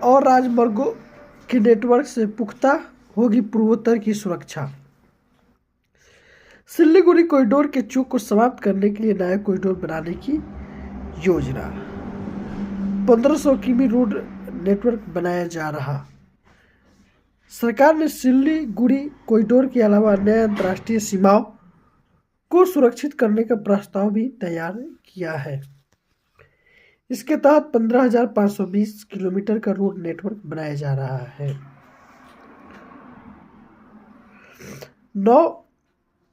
और राजमार्गों के नेटवर्क से पुख्ता होगी पूर्वोत्तर की सुरक्षा। सिल्लीगुड़ी कॉरिडोर के चूक को समाप्त करने के लिए नया कॉरिडोर बनाने की योजना। 1500 किमी रोड नेटवर्क बनाया जा रहा। सरकार ने सिल्लीगुड़ी कॉरिडोर के अलावा नए अंतर्राष्ट्रीय सीमाओं को सुरक्षित करने का प्रस्ताव भी तैयार किया है। इसके तहत 15,520 किलोमीटर का रोड नेटवर्क बनाया जा रहा है। 9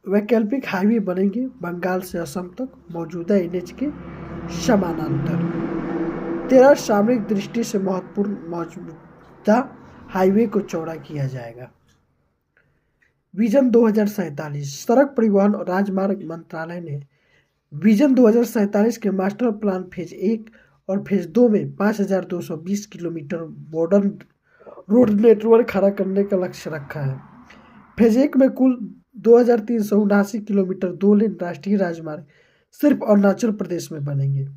वैकल्पिक हाईवे बनेंगे बंगाल से असम तक मौजूदा NH के समानांतर। 13 सामरिक दृष्टि से महत्वपूर्ण मौजूदा हाईवे को चौड़ा किया जाएगा। विजन 2047। सड़क परिवहन और राजमार्ग मंत्रालय ने विजन 2047 के मास्टर प्लान फेज 1 और फेज 2 में 5,220 किलोमीटर मॉडर्न रोड नेटवर्क खड़ा करने का लक्ष्य रखा है। फेज 1 में कुल 2,379 किलोमीटर 2 लेन राष्ट्रीय राजमार्ग सिर्फ अरुणाचल प्रदेश में बनेंगे।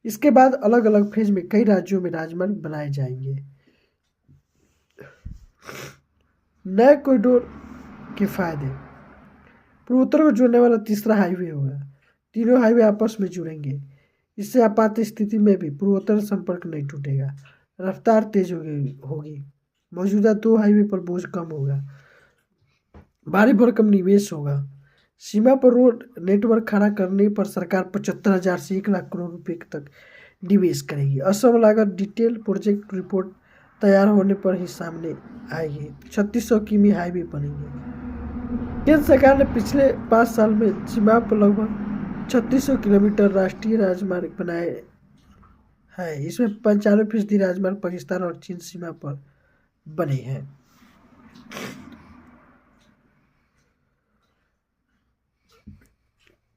इसके बाद अलग अलग फेज में कई राज्यों में राजमार्ग बनाए जाएंगे। नए कॉरिडोर के फायदे। पूर्वोत्तर को जोड़ने वाला तीसरा हाईवे होगा। तीनों हाईवे आपस में जुड़ेंगे। इससे आपात स्थिति में भी पूर्वोत्तर संपर्क नहीं टूटेगा। रफ्तार तेज होगी। मौजूदा 2 हाईवे पर बोझ कम होगा। भारी भरकम निवेश होगा। सीमा पर रोड नेटवर्क खड़ा करने पर सरकार 75,000 से 1 लाख करोड़ रुपए तक निवेश करेगी। असम लागत डिटेल प्रोजेक्ट रिपोर्ट तैयार होने पर ही सामने आएगी। 3600 किमी हाईवे बनेंगे। केंद्र सरकार ने पिछले 5 साल में सीमा पर लगभग 3600 किलोमीटर राष्ट्रीय राजमार्ग बनाए हैं। इसमें 95% राजमार्ग पाकिस्तान और चीन सीमा पर बने हैं।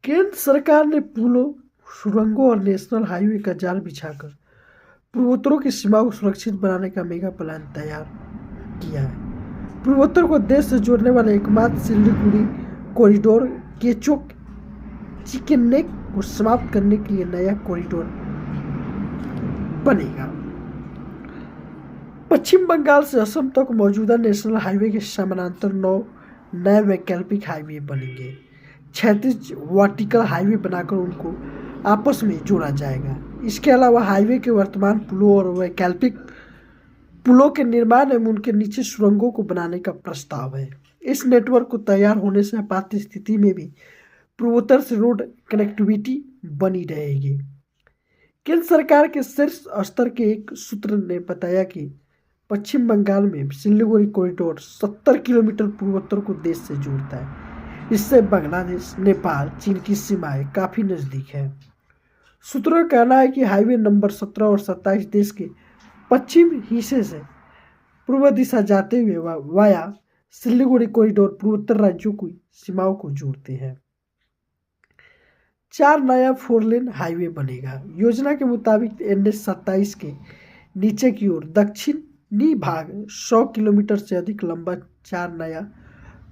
केंद्र सरकार ने पुलों, सुरंगों और नेशनल हाईवे का जाल बिछाकर पूर्वोत्तरों की सीमा को सुरक्षित बनाने का मेगा प्लान तैयार किया है। पूर्वोत्तर को देश से जोड़ने वाले एकमात्र सिल्लीगुड़ी कॉरिडोर केचोक चिकन नेक को समाप्त करने के लिए नया कॉरिडोर बनेगा। पश्चिम बंगाल से असम तक मौजूदा नेशनल हाईवे के समानांतर 9 नए वैकल्पिक हाईवे बनेंगे। 36 वर्टिकल हाईवे बनाकर उनको आपस में जोड़ा जाएगा। इसके अलावा हाईवे के वर्तमान पुलों और वैकल्पिक पुलों के निर्माण एवं उनके नीचे सुरंगों को बनाने का प्रस्ताव है। इस नेटवर्क को तैयार होने से आपात स्थिति में भी पूर्वोत्तर से रोड कनेक्टिविटी बनी रहेगी। केंद्र सरकार के शीर्ष स्तर के एक सूत्र ने बताया कि पश्चिम बंगाल में सिल्लीगुड़ी कॉरिडोर 70 किलोमीटर पूर्वोत्तर को देश से जोड़ता है। इससे बांग्लादेश, नेपाल, चीन की सीमाएं काफी नजदीक है। सूत्रों का कहना है कि हाईवे नंबर 17 और 27 देश के पश्चिम हिस्से से पूर्व दिशा जाते हुए वाया सिल्लीगुड़ी कॉरिडोर पूर्वोत्तर राज्यों की सीमाओं को जोड़ते हैं। 4 नया 4 लेन हाईवे बनेगा। योजना के मुताबिक NH 27 के नीचे की ओर दक्षिणी भाग 100 किलोमीटर से अधिक लंबा 4 नया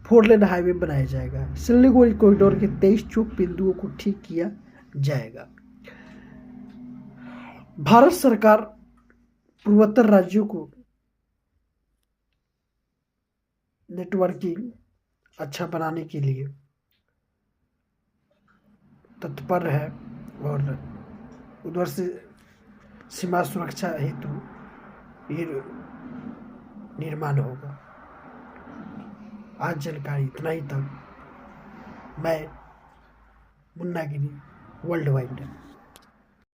4 लेन हाईवे बनाया जाएगा। सिल्लीगुड़ी कॉरिडोर के 23 चौक बिंदुओं को ठीक किया जाएगा। भारत सरकार पूर्वोत्तर राज्यों को नेटवर्किंग अच्छा बनाने के लिए तत्पर है और उधर से सीमा सुरक्षा हेतु ये निर्माण होगा। आज जानकारी इतना ही तक। मैं मुन्ना गिरी, वर्ल्ड वाइड।